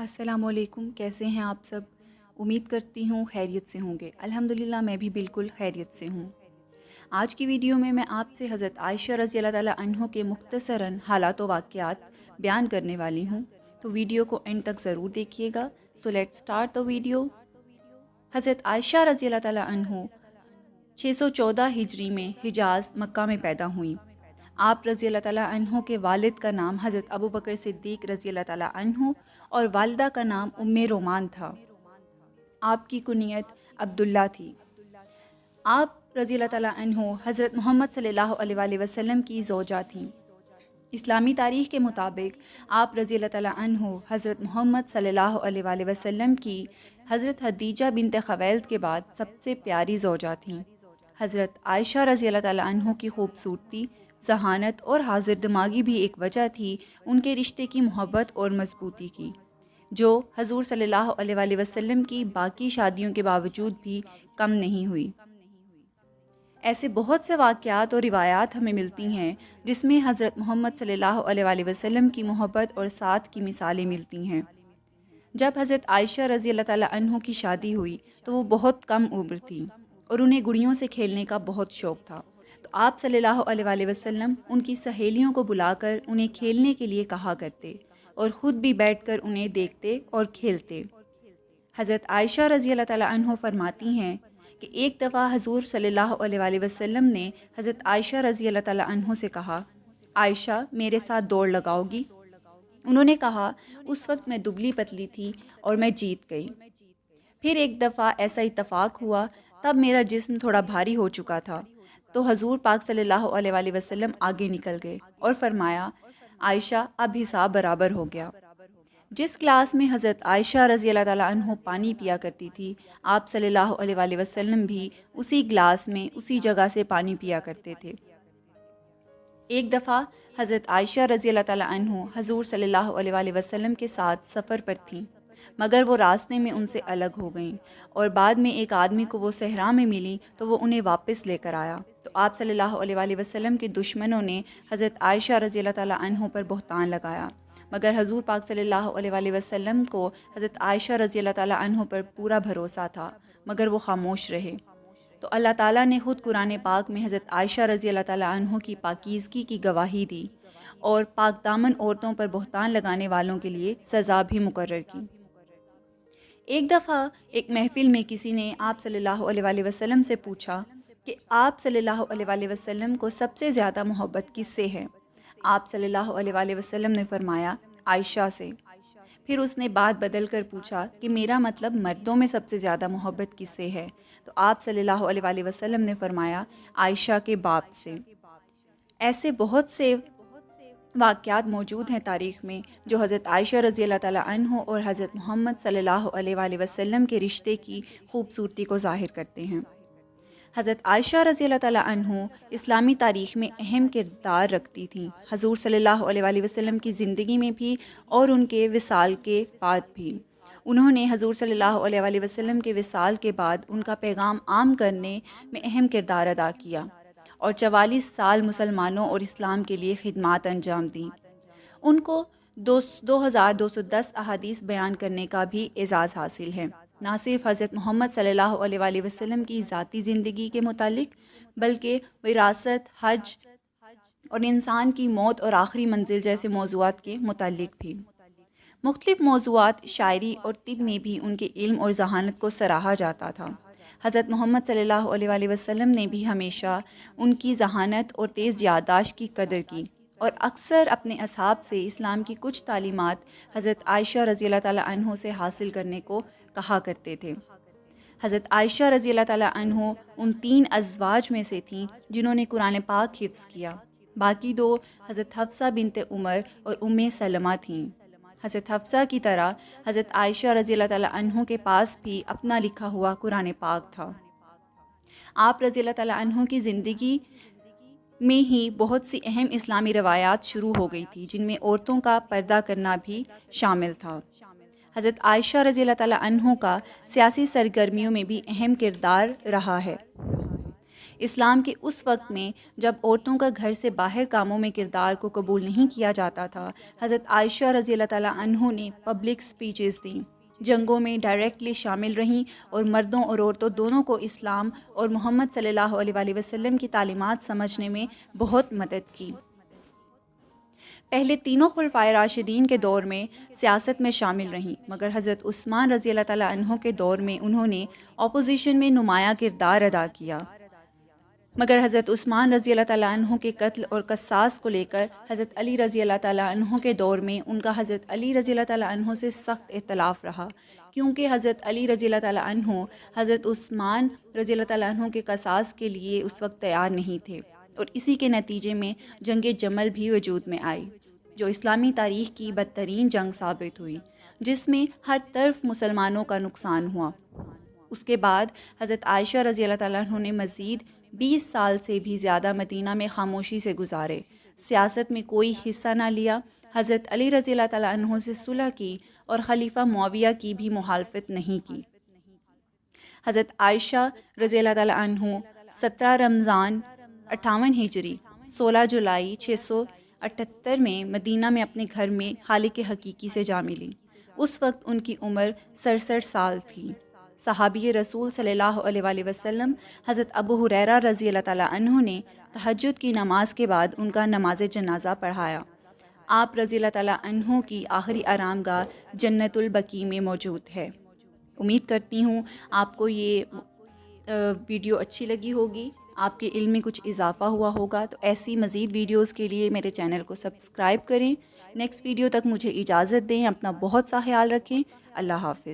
السلام علیکم، کیسے ہیں آپ سب؟ امید کرتی ہوں خیریت سے ہوں گے۔ الحمدللہ میں بھی بالکل خیریت سے ہوں۔ آج کی ویڈیو میں آپ سے حضرت عائشہ رضی اللہ تعالیٰ عنہ کے مختصراً حالات و واقعات بیان کرنے والی ہوں، تو ویڈیو کو اینڈ تک ضرور دیکھیے گا۔ So let start the video. حضرت عائشہ رضی اللہ تعالیٰ عنہ 614 ہجری میں حجاز مکہ میں پیدا ہوئیں۔ آپ رضی اللہ تعالیٰ عنہ کے والد کا نام حضرت ابو بکر صدیق رضی اللہ تعالیٰ عنہ اور والدہ کا نام رومان تھا۔ آپ کی کنیت عبداللہ تھی۔ آپ رضی اللہ تعالیٰ عنہ حضرت محمد صلی اللہ علیہ وآلہ وسلم کی زوجہ تھیں۔ اسلامی تاریخ کے مطابق آپ رضی اللہ تعالیٰ عنہ حضرت محمد صلی اللہ علیہ وآلہ وسلم کی حضرت خدیجہ بنت خویلد کے بعد سب سے پیاری زوجہ تھیں۔ حضرت عائشہ رضی اللہ تعالیٰ عنہ کی خوبصورتی، ذہانت اور حاضر دماغی بھی ایک وجہ تھی ان کے رشتے کی محبت اور مضبوطی کی، جو حضور صلی اللہ علیہ وآلہ وسلم کی باقی شادیوں کے باوجود بھی کم نہیں ہوئی۔ ایسے بہت سے واقعات اور روایات ہمیں ملتی ہیں جس میں حضرت محمد صلی اللہ علیہ وآلہ وسلم کی محبت اور ساتھ کی مثالیں ملتی ہیں۔ جب حضرت عائشہ رضی اللہ تعالیٰ عنہ کی شادی ہوئی تو وہ بہت کم عمر تھیں اور انہیں گڑیوں سے کھیلنے کا بہت شوق تھا، تو آپ صلی اللہ علیہ وآلہ وسلم ان کی سہیلیوں کو بلا کر انہیں کھیلنے کے لیے کہا کرتے اور خود بھی بیٹھ کر انہیں دیکھتے اور کھیلتے۔ حضرت عائشہ رضی اللہ تعالیٰ عنہ فرماتی ہیں کہ ایک دفعہ حضور صلی اللہ علیہ وآلہ وسلم نے حضرت عائشہ رضی اللہ تعالیٰ عنہ سے کہا، عائشہ میرے ساتھ دوڑ لگاؤ گی؟ انہوں نے کہا، اس وقت میں دبلی پتلی تھی اور میں جیت گئی۔ پھر ایک دفعہ ایسا اتفاق ہوا، تب میرا جسم تھوڑا بھاری ہو چکا تھا، تو حضور پاک صلی اللہ علیہ وآلہ وسلم آگے نکل گئے اور فرمایا، عائشہ اب حساب برابر ہو گیا۔ جس گلاس میں حضرت عائشہ رضی اللہ تعالیٰ عنہ پانی پیا کرتی تھی، آپ صلی اللہ علیہ وآلہ وسلم بھی اسی گلاس میں اسی جگہ سے پانی پیا کرتے تھے۔ ایک دفعہ حضرت عائشہ رضی اللہ تعالیٰ عنہ حضور صلی اللہ علیہ وآلہ وسلم کے ساتھ سفر پر تھیں، مگر وہ راستے میں ان سے الگ ہو گئیں اور بعد میں ایک آدمی کو وہ صحرا میں ملی تو وہ انہیں واپس لے کر آیا، تو آپ صلی اللہ علیہ وآلہ وسلم کے دشمنوں نے حضرت عائشہ رضی اللہ تعالیٰ عنہ پر بہتان لگایا، مگر حضور پاک صلی اللہ علیہ وآلہ وسلم کو حضرت عائشہ رضی اللہ تعالیٰ عنہ پر پورا بھروسہ تھا، مگر وہ خاموش رہے۔ تو اللہ تعالیٰ نے خود قرآن پاک میں حضرت عائشہ رضی اللہ تعالیٰ عنہ کی پاکیزگی کی گواہی دی اور پاک دامن عورتوں پر بہتان لگانے والوں کے لیے سزا بھی مقرر کی۔ ایک دفعہ ایک محفل میں کسی نے آپ صلی اللہ علیہ وآلہ وسلم سے پوچھا کہ آپ صلی اللہ علیہ وآلہ وسلم کو سب سے زیادہ محبت کس سے ہے؟ آپ صلی اللہ علیہ وآلہ وسلم نے فرمایا، عائشہ سے۔ پھر اس نے بات بدل کر پوچھا کہ میرا مطلب مردوں میں سب سے زیادہ محبت کس سے ہے؟ تو آپ صلی اللہ علیہ وآلہ وسلم نے فرمایا، عائشہ کے باپ سے۔ ایسے بہت سے واقعات موجود ہیں تاریخ میں جو حضرت عائشہ رضی اللہ تعالیٰ عنہ اور حضرت محمد صلی اللہ علیہ وآلہ وسلم کے رشتے کی خوبصورتی کو ظاہر کرتے ہیں۔ حضرت عائشہ رضی اللہ تعالیٰ عنہ اسلامی تاریخ میں اہم کردار رکھتی تھیں، حضور صلی اللہ علیہ وآلہ وسلم کی زندگی میں بھی اور ان کے وصال کے بعد بھی۔ انہوں نے حضور صلی اللہ علیہ وآلہ وسلم کے وصال کے بعد ان کا پیغام عام کرنے میں اہم کردار ادا کیا اور 44 سال مسلمانوں اور اسلام کے لیے خدمات انجام دیں۔ ان کو 2210 احادیث بیان کرنے کا بھی اعزاز حاصل ہے، نہ صرف حضرت محمد صلی اللہ علیہ وآلہ وسلم کی ذاتی زندگی کے متعلق، بلکہ وراثت، حج اور انسان کی موت اور آخری منزل جیسے موضوعات کے متعلق بھی۔ مختلف موضوعات، شاعری اور طب میں بھی ان کے علم اور ذہانت کو سراہا جاتا تھا۔ حضرت محمد صلی اللہ علیہ وآلہ وسلم نے بھی ہمیشہ ان کی ذہانت اور تیز یادداشت کی قدر کی اور اکثر اپنے اصحاب سے اسلام کی کچھ تعلیمات حضرت عائشہ رضی اللہ تعالیٰ عنہ سے حاصل کرنے کو کہا کرتے تھے۔ حضرت عائشہ رضی اللہ تعالیٰ عنہ ان 3 ازواج میں سے تھیں جنہوں نے قرآن پاک حفظ کیا، باقی 2 حضرت حفصہ بنت عمر اور سلمہ تھیں۔ حضرت حفصہ کی طرح حضرت عائشہ رضی اللہ تعالیٰ عنہ کے پاس بھی اپنا لکھا ہوا قرآن پاک تھا۔ آپ رضی اللہ تعالیٰ عنہ کی زندگی میں ہی بہت سی اہم اسلامی روایات شروع ہو گئی تھی جن میں عورتوں کا پردہ کرنا بھی شامل تھا۔ حضرت عائشہ رضی اللہ تعالیٰ عنہ کا سیاسی سرگرمیوں میں بھی اہم کردار رہا ہے۔ اسلام کے اس وقت میں جب عورتوں کا گھر سے باہر کاموں میں کردار کو قبول نہیں کیا جاتا تھا، حضرت عائشہ رضی اللہ تعالیٰ عنہ نے پبلک سپیچز دیں، جنگوں میں ڈائریکٹلی شامل رہیں اور مردوں اور عورتوں دونوں کو اسلام اور محمد صلی اللہ علیہ وآلہ وسلم کی تعلیمات سمجھنے میں بہت مدد کی۔ پہلے تینوں خلفائے راشدین کے دور میں سیاست میں شامل رہیں، مگر حضرت عثمان رضی اللہ تعالیٰ عنہ کے دور میں انہوں نے اپوزیشن میں نمایاں کردار ادا کیا۔ مگر حضرت عثمان رضی اللہ تعالیٰ عنہ کے قتل اور قصاص کو لے کر حضرت علی رضی اللہ تعالیٰ عنہ کے دور میں ان کا حضرت علی رضی اللہ تعالیٰ عنہ سے سخت اختلاف رہا، کیونکہ حضرت علی رضی اللہ تعالیٰ عنہ حضرت عثمان رضی اللہ تعالیٰ عنہ کے قصاص کے لیے اس وقت تیار نہیں تھے، اور اسی کے نتیجے میں جنگ جمل بھی وجود میں آئی، جو اسلامی تاریخ کی بدترین جنگ ثابت ہوئی، جس میں ہر طرف مسلمانوں کا نقصان ہوا۔ اس کے بعد حضرت عائشہ رضی اللہ تعالیٰ عنہ نے مزید 20 سال سے بھی زیادہ مدینہ میں خاموشی سے گزارے، سیاست میں کوئی حصہ نہ لیا، حضرت علی رضی اللہ تعالیٰ عنہ سے صلح کی اور خلیفہ معاویہ کی بھی مخالفت نہیں کی۔ حضرت عائشہ رضی اللہ تعالیٰ عنہ 17 رمضان 58 ہجری 16 جولائی 678 میں مدینہ میں اپنے گھر میں خالق حقیقی سے جا ملی۔ اس وقت ان کی عمر 67 سال تھی۔ صحابی رسول صلی اللہ علیہ وآلہ وسلم حضرت ابو ہریرہ رضی اللہ تعالیٰ عنہ نے تہجد کی نماز کے بعد ان کا نماز جنازہ پڑھایا۔ آپ رضی اللہ تعالیٰ عنہ کی آخری آرام گاہ جنت البقیع میں موجود ہے۔ امید کرتی ہوں آپ کو یہ ویڈیو اچھی لگی ہوگی، آپ کے علم میں کچھ اضافہ ہوا ہوگا۔ تو ایسی مزید ویڈیوز کے لیے میرے چینل کو سبسکرائب کریں۔ نیکسٹ ویڈیو تک مجھے اجازت دیں، اپنا بہت سا خیال رکھیں۔ اللہ حافظ۔